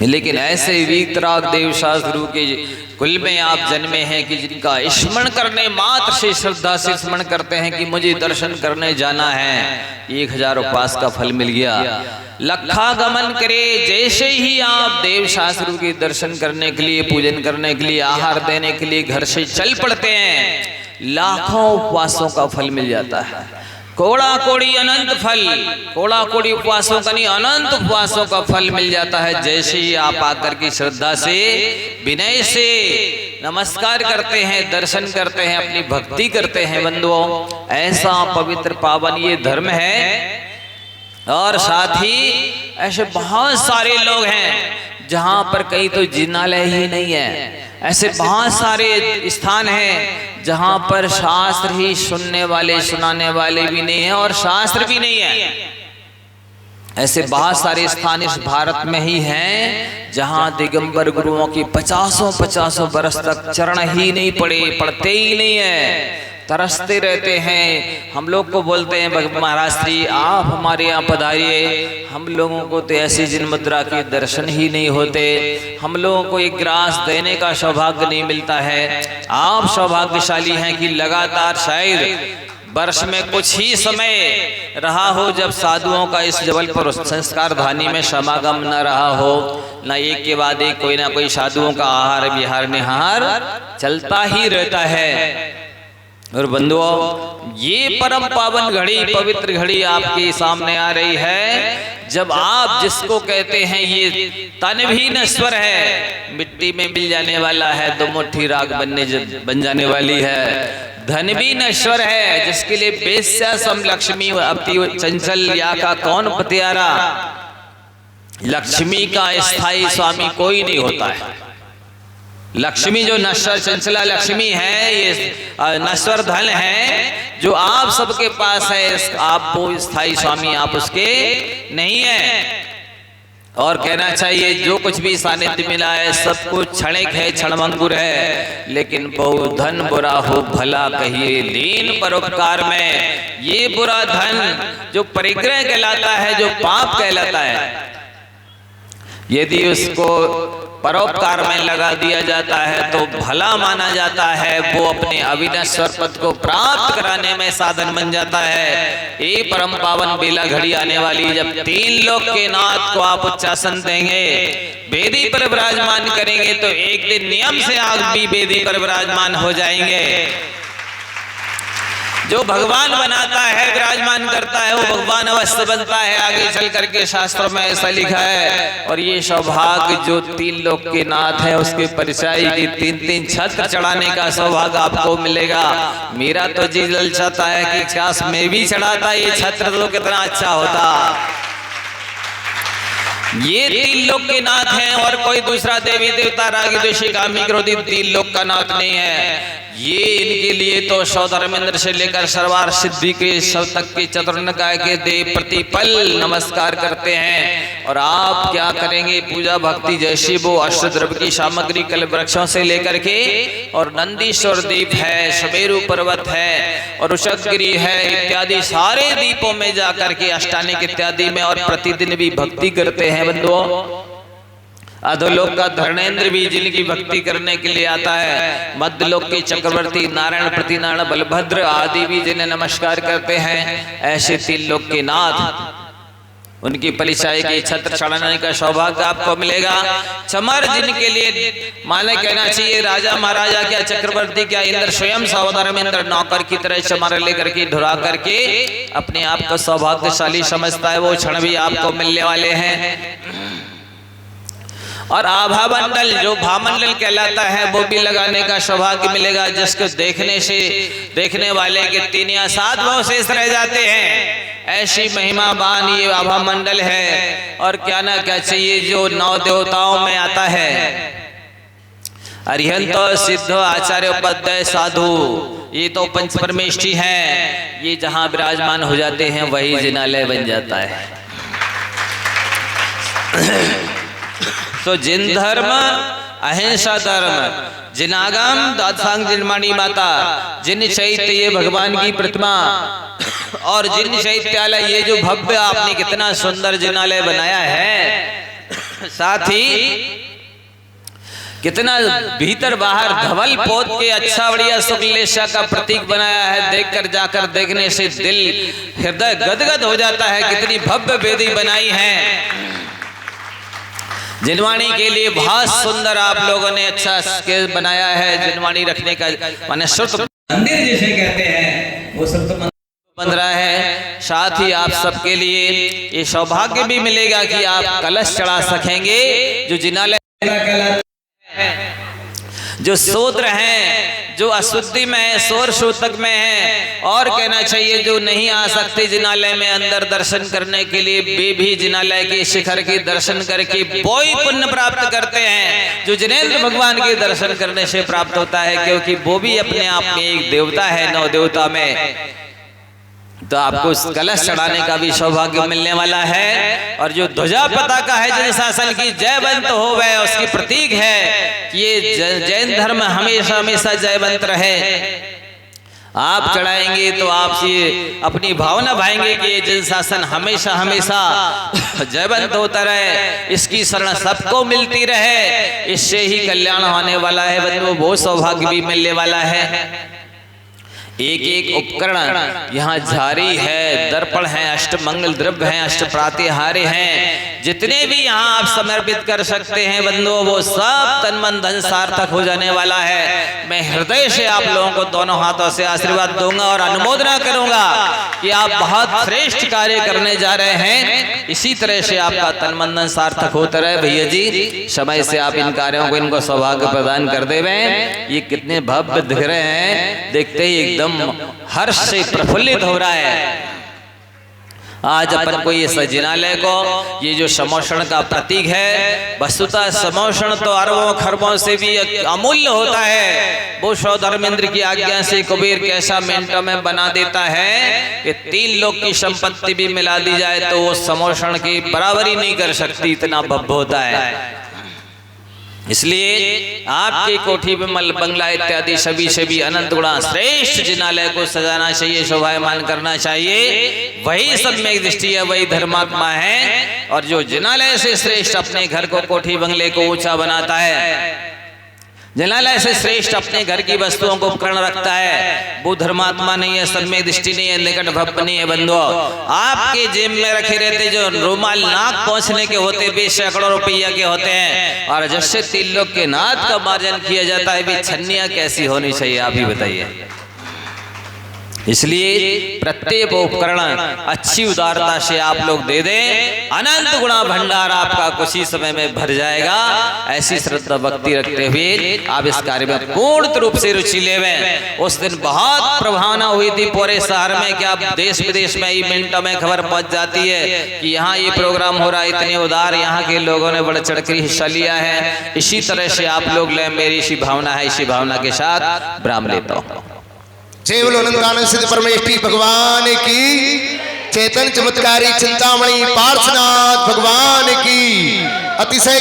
लेकिन ऐसे वीतराग देव शास्त्रु के कुल में आप जन्मे हैं कि जिनका स्मरण करने मात्र से, श्रद्धा से स्मरण करते हैं कि मुझे दर्शन करने जाना है, 1000 उपास का फल मिल गया। लखा गमन करे, जैसे ही आप देव शास्त्रु के दर्शन करने के लिए, पूजन करने के लिए, आहार देने के लिए घर से चल पड़ते हैं, लाखों उपवासों का फल मिल जाता है। कोड़ा कोड़ी अनंत फल, कोड़ा कोड़ी उपवासों का नहीं, अनंत उपवासों का फल मिल जाता है। जैसे ही आप आकर की श्रद्धा से, विनय से नमस्कार करते हैं, दर्शन करते हैं, अपनी भक्ति करते हैं बंधुओं, ऐसा पवित्र पावन ये धर्म है। और साथ ही ऐसे बहुत सारे लोग हैं जहां पर कहीं तो जिनालय ही नहीं है, ऐसे बहुत सारे स्थान हैं जहां पर शास्त्र ही सुनने वाले, सुनाने वाले भी नहीं है और शास्त्र भी नहीं है। ऐसे बहुत सारे स्थान इस भारत में ही हैं जहां दिगंबर गुरुओं की 50 बरस तक चरण ही नहीं पड़ते ही नहीं है, तरसते रहते हैं। हम लोग को बोलते हैं महाराज श्री आप हमारे यहाँ पधारिए, हम लोगों को तो ऐसी जिन मुद्रा के दर्शन ही नहीं होते, हम लोगों को एक ग्रास देने का सौभाग्य नहीं मिलता है। आप सौभाग्यशाली हैं कि लगातार शायद वर्ष में कुछ ही समय रहा हो जब साधुओं का इस जबलपुर संस्कार धानी में समागम न रहा हो, न एक के बाद एक कोई ना कोई साधुओं का आहार विहार निहार चलता ही रहता है। और बंधुओं, ये परम पावन घड़ी, पवित्र घड़ी आपके सामने आ रही है जब आप जिसको कहते हैं ये तन भी नश्वर है, मिट्टी में मिल जाने वाला है, 2 मुट्ठी राख बन जाने वाली है, धन भी नश्वर है, जिसके लिए बेस्या सम लक्ष्मी अति चंचल या का कौन पतियारा, लक्ष्मी का स्थायी स्वामी कोई नहीं होता है। लक्ष्मी जो नश्वर चंचला लक्ष्मी है, ये नश्वर धन है जो आप सबके पास है, आप वो स्थायी स्वामी आप उसके नहीं है। और कहना चाहिए जो कुछ भी सानिध्य मिला है सब कुछ क्षणिक है, क्षणभंगुर है, लेकिन बहु धन बुरा हो भला कहिए लीन परोपकार में। ये बुरा धन जो परिग्रह कहलाता है, जो पाप कहलाता है, यदि उसको परोपकार में लगा दिया जाता है तो भला माना जाता है, वो अपने अविनश्वर पद को प्राप्त कराने में साधन बन जाता है। ये परम पावन बेला घड़ी आने वाली जब 3 लोक के नाथ को आप उच्चासन देंगे, वेदी पर विराजमान करेंगे, तो एक दिन नियम से आप भी वेदी पर विराजमान हो जाएंगे। जो भगवान बनाता है, विराजमान करता है, वो भगवान अवश्य बनता है, आगे चल करके शास्त्रों में ऐसा लिखा है। और ये सौभाग्य जो 3 लोक के नाथ है उसके परिचय की 3 छत्र चढ़ाने का सौभाग्य आपको मिलेगा। मेरा तो जी जल चाहता है कि काश मैं भी चढ़ाता ये छत्र, तो कितना अच्छा होता। ये 3 लोक के नाथ हैं और कोई दूसरा देवी देवता रागी द्वेषी कामी क्रोधी 3 लोक का नाथ नहीं है। ये इनके लिए तो सौधर्मेंद्र से लेकर सर्वार सिद्धि के सब तक के चतुर्निकाय के देव प्रतिपल नमस्कार करते हैं। और आप क्या करेंगे, पूजा भक्ति जैसी वो अष्टद्रव्य की सामग्री कल वृक्षों से लेकर के, और नंदीश्वर दीप है, समेरु पर्वत है और उषगिरी है, इत्यादि सारे दीपों में जाकर के अष्टानिक इत्यादि में और प्रतिदिन भी भक्ति करते हैं बंधुओं। अधोलोक का धर्मेंद्र भी जिनकी भक्ति करने के लिए आता है, मध्यलोक के चक्रवर्ती नारायण प्रतिनारायण बलभद्र आदि भी जिन्हें नमस्कार करते हैं, ऐसे 3 लोक के नाथ उनकी परिचय के छत्र चढ़ाने का सौभाग्य आपको मिलेगा। चमर जिनके लिए माने कहना चाहिए राजा महाराजा क्या, चक्रवर्ती क्या, इंद्र स्वयं सौधर्मेंद्र नौकर की तरह चमर लेकर के ढुरा करके अपने आप को सौभाग्यशाली समझता है, वो क्षण भी आपको मिलने वाले हैं। और आभा मंडल जो भामंडल कहलाता है वो भी लगाने का सौभाग्य मिलेगा, जिसको देखने से देखने वाले के 3 या 7 भाव शेष रह जाते हैं। ऐसी महिमा बान ये आभा मंडल है। और क्या ना क्या चाहिए जो 9 देवताओं में आता है, अरिहंत सिद्ध आचार्य उपाध्याय साधु, ये तो पंच परमेष्ठी हैं। ये जहां विराजमान हो जाते हैं वही जिनालय बन जाता है। तो जिन धर्म अहिंसा धर्म, जिनागम दासांग जिनमाणी माता, जिन चैत्य ये भगवान की प्रतिमा, और जिन चैत्यालय ये जो भव्य आपने कितना सुंदर जिनालय बनाया है, साथ ही कितना भीतर बाहर धवल पोत के अच्छा बढ़िया शुक्लेशा का प्रतीक बनाया है। देखकर जाकर देखने से दिल हृदय गदगद हो जाता है। कितनी भव्य वेदी बनाई है। जिनवाणी के लिए बहुत सुंदर आप लोगों ने अच्छा स्केच बनाया है। जिनवाणी रखने का माने श्रुत मंदिर जिसे कहते हैं वो श्रुत मंदिर बन रहा है। साथ ही आप सबके लिए ये सौभाग्य भी मिलेगा कि आप कलश चढ़ा सकेंगे। जो जिनालय जो शूद्र हैं, जो अशुद्धि में है, शोर सूतक में है, और कहना चाहिए जो नहीं आ सकते जिनालय में अंदर दर्शन करने के लिए, वे भी जिनालय के शिखर के दर्शन करके वही पुण्य प्राप्त करते हैं जो जिनेंद्र भगवान के दर्शन करने से प्राप्त होता है। क्योंकि वो भी अपने आप में एक देवता है, नौ देवता में। तो आपको उस कलश चढ़ाने का भी सौभाग्य मिलने वाला है। और जो ध्वजा पताका है जिन शासन की जयवंत हो वह उसकी प्रतीक है कि ये जैन धर्म हमेशा हमेशा जयवंत रहे। आप चढ़ाएंगे तो आप ये अपनी भावना भाएंगे कि ये जैन शासन हमेशा हमेशा जयवंत होता रहे, इसकी शरण सबको मिलती रहे, इससे ही कल्याण होने वाला है। बंधुओं, बहुत सौभाग्य भी मिलने वाला है। एक एक उपकरण यहाँ झारी है, दर्पण है, अष्टमंगल द्रव्य हैं, अष्ट प्रातिहार्य हैं, जितने भी यहाँ आप समर्पित कर सकते हैं बंधुओं, वो सब तन मन धन सार्थक हो जाने वाला है। मैं हृदय से आप लोगों को दोनों हाथों से आशीर्वाद दूंगा और अनुमोदना करूंगा कि आप बहुत श्रेष्ठ कार्य करने जा रहे हैं। इसी तरह से आपका तन मन धन सार्थक होता रहे। भैया जी, समय से आप इन कार्यों को इनको सौभाग्य प्रदान कर देवे। ये कितने भव्य दिख रहे हैं, देखते ही एकदम हर्ष से प्रफुल्लित हो रहा है। आज अपन को ये सजिनालय को ये जो समोषण का प्रतीक है, वस्तुतः समोषण तो अरबों खरबों से भी अमूल्य होता है। वो धर्मेंद्र की आज्ञा से कुबेर कैसा मिनटों में बना देता है कि 3 लोक की संपत्ति भी मिला दी जाए तो वो समोषण की बराबरी नहीं कर सकती, इतना भव्य होता है। इसलिए आपकी कोठी विमल बंगला इत्यादि सभी से भी अनंत गुणा श्रेष्ठ जिनालय को सजाना चाहिए, शोभायमान करना चाहिए। वही सम्यक दृष्टि है, वही धर्मात्मा है। और जो जिनालय से श्रेष्ठ अपने घर को, कोठी बंगले को ऊंचा बनाता है, जिनालय से श्रेष्ठ अपने घर की वस्तुओं को उपकरण रखता है, वो धर्मात्मा नहीं है, सम्यक दृष्टि नहीं है, निकट भक्त नहीं है। बंधुओं, आपके जेब में रखे रहते जो रुमाल नाक पहुंचने के होते वे सैकड़ों रुपया के होते हैं, और जैसे 3 लोग के नाथ का मार्जन किया जाता है, भी छन्नियां कैसी होनी चाहिए आप ही बताइए। इसलिए प्रत्येक उपकरण अच्छी उदारता से आप लोग दे दें, अनंत गुणा भंडार आपका कुछ ही समय में भर जाएगा। ऐसी श्रद्धा भक्ति रखते हुए आप इस कार्य में पूर्ण रूप से रुचि लेवें। उस दिन बहुत प्रभावना हुई थी पूरे शहर में, क्या देश विदेश में ही मिनटों में खबर पहुंच जाती है कि यहाँ ये प्रोग्राम हो रहा है, इतने उदार यहाँ के लोगों ने बढ़ चढ़ कर हिस्सा लिया है। इसी तरह से आप लोग लें, मेरी इसी भावना है, इसी भावना के साथ विराम लेता हूँ। जय बोलो अनंतानंद सिद्ध परमेष्ठी भगवान की, चेतन चमत्कारी चिंतामणि पार्श्वनाथ भगवान की। अतिशय